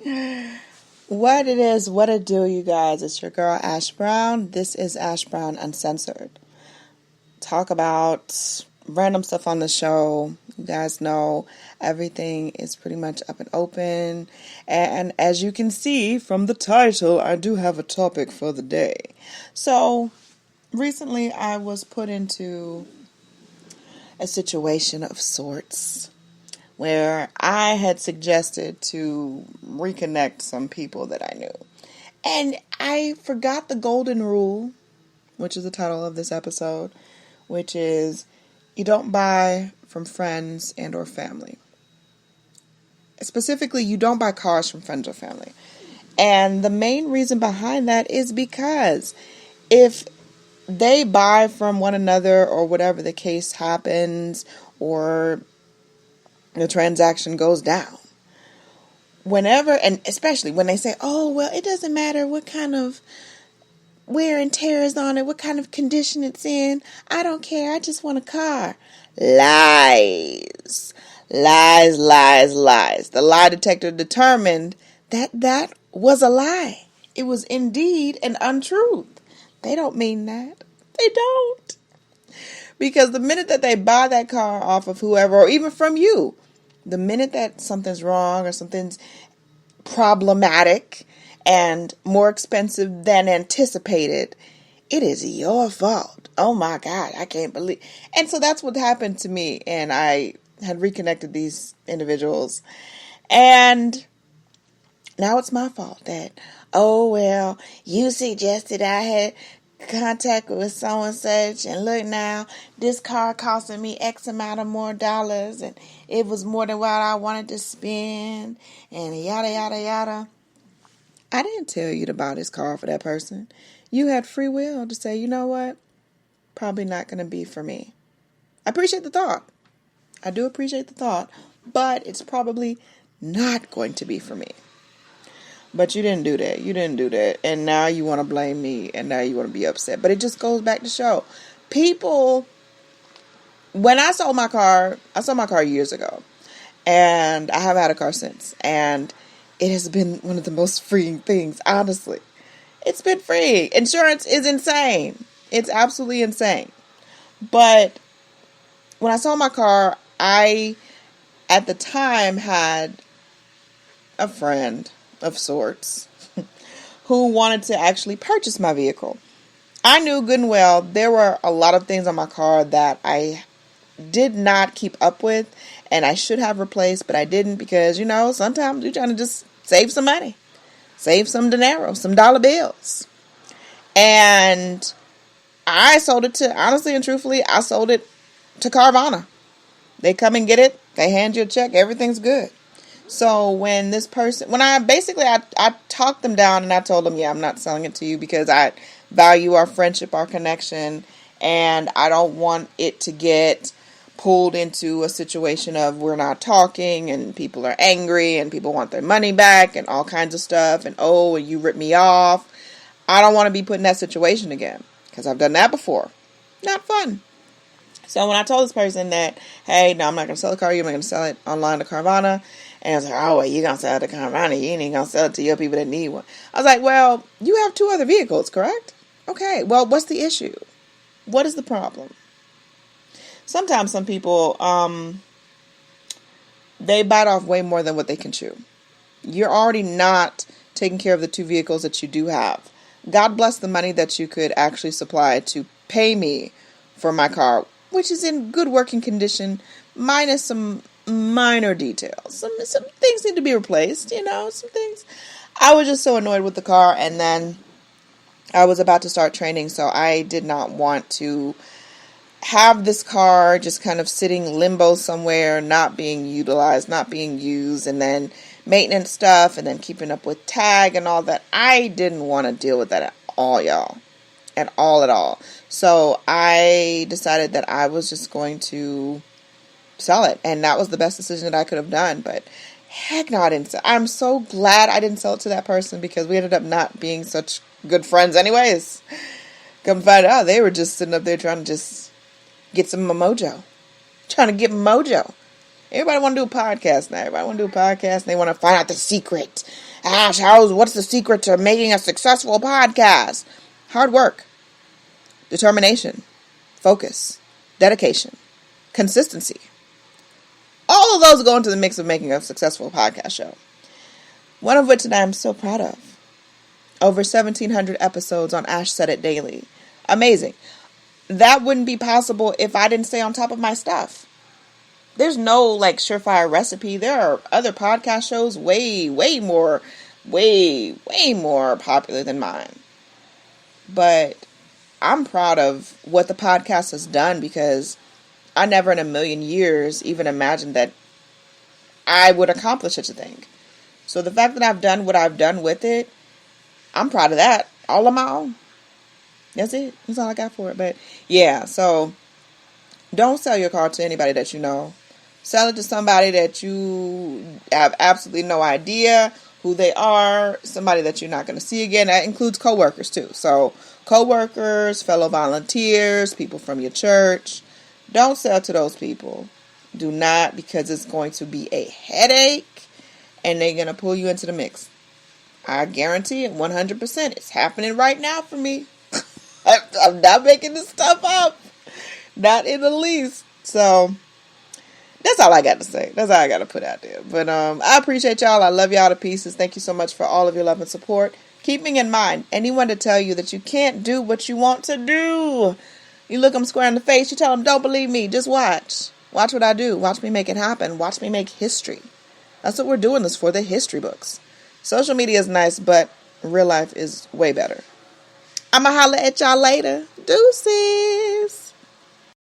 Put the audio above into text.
What it is, what it do, you guys. It's your girl, Ash Brown. This is Ash Brown Uncensored. Talk about random stuff on the show. You guys know everything is pretty much up and open. And as you can see from the title, I do have a topic for the day. So, recently I was put into a situation of sorts where I had suggested to reconnect some people that I knew. And I forgot the golden rule, which is the title of this episode, which is you don't buy from friends and or family. Specifically, you don't buy cars from friends or family. And the main reason behind that is because if they buy from one another or whatever the case happens or the transaction goes down, whenever, and especially when they say, oh, well, it doesn't matter what kind of wear and tear is on it, what kind of condition it's in, I don't care, I just want a car. Lies. Lies, lies, lies. The lie detector determined that that was a lie. It was indeed an untruth. They don't mean that. They don't. Because the minute that they buy that car off of whoever, or even from you, the minute that something's wrong or something's problematic and more expensive than anticipated, it is your fault. Oh my God, I can't believe. And so that's what happened to me. And I had reconnected these individuals. And now it's my fault that, oh, well, you suggested I had contact with so and such, and look now, this car costing me X amount of more dollars, and it was more than what I wanted to spend, and yada yada yada. I didn't tell you to buy this car for that person. You had free will to say, you know what, probably not going to be for me. I appreciate the thought. I do appreciate the thought, but it's probably not going to be for me. But you didn't do that. You didn't do that. And now you want to blame me. And now you want to be upset. But it just goes back to show. People, when I sold my car years ago. And I haven't had a car since. And it has been one of the most freeing things, honestly. It's been free. Insurance is insane. It's absolutely insane. But when I sold my car, I, at the time, had a friend of sorts who wanted to actually purchase my vehicle. I knew good and well there were a lot of things on my car that I did not keep up with and I should have replaced, but I didn't because, you know, sometimes you're trying to just save some money, save some dinero, some dollar bills. And I sold it to, honestly and truthfully, I sold it to Carvana. They come and get it, they hand you a check, everything's good. So when this person, I talked them down and I told them, yeah, I'm not selling it to you because I value our friendship, our connection, and I don't want it to get pulled into a situation of we're not talking and people are angry and people want their money back and all kinds of stuff and oh, you ripped me off. I don't want to be put in that situation again because I've done that before. Not fun. So when I told this person that, hey, no, I'm not going to sell the car, I'm going to sell it online to Carvana. And I was like, oh, well, you're going to sell it to Carvana. You ain't going to sell it to your people that need one. I was like, well, you have 2 other vehicles, correct? Okay, well, what's the issue? What is the problem? Sometimes some people, they bite off way more than what they can chew. You're already not taking care of the 2 vehicles that you do have. God bless the money that you could actually supply to pay me for my car, which is in good working condition, minus some minor details. Some things need to be replaced, you know, some things. I was just so annoyed with the car, and then I was about to start training, so I did not want to have this car just kind of sitting limbo somewhere, not being utilized, not being used, and then maintenance stuff, and then keeping up with tag and all that. I didn't want to deal with that at all, y'all. At all. So I decided that I was just going to sell it. And that was the best decision that I could have done. But heck no, I didn't sell. I'm so glad I didn't sell it to that person because we ended up not being such good friends anyways. Come find out, they were just sitting up there trying to just get some mojo. Trying to get mojo. Everybody want to do a podcast now. Everybody want to do a podcast and they want to find out the secret. Ash, what's the secret to making a successful podcast? Hard work, determination, focus, dedication, consistency. All of those go into the mix of making a successful podcast show. One of which that I'm so proud of. Over 1,700 episodes on Ash Said It Daily. Amazing. That wouldn't be possible if I didn't stay on top of my stuff. There's no like surefire recipe. There are other podcast shows way more popular than mine. But I'm proud of what the podcast has done because I never in a million years even imagined that I would accomplish such a thing. So the fact that I've done what I've done with it, I'm proud of that. All on my own. That's it. That's all I got for it. But yeah, so don't sell your car to anybody that you know. Sell it to somebody that you have absolutely no idea who they are. Somebody that you're not going to see again. That includes coworkers too. So coworkers, fellow volunteers, people from your church. Don't sell to those people. Do not, because it's going to be a headache and they're going to pull you into the mix. I guarantee it 100%. It's happening right now for me. I'm not making this stuff up. Not in the least. So that's all I got to say. That's all I got to put out there. But I appreciate y'all. I love y'all to pieces. Thank you so much for all of your love and support. Keeping in mind, anyone to tell you that you can't do what you want to do. You look them square in the face. You tell them, don't believe me. Just watch. Watch what I do. Watch me make it happen. Watch me make history. That's what we're doing this for, the history books. Social media is nice, but real life is way better. I'ma holla at y'all later. Deuces.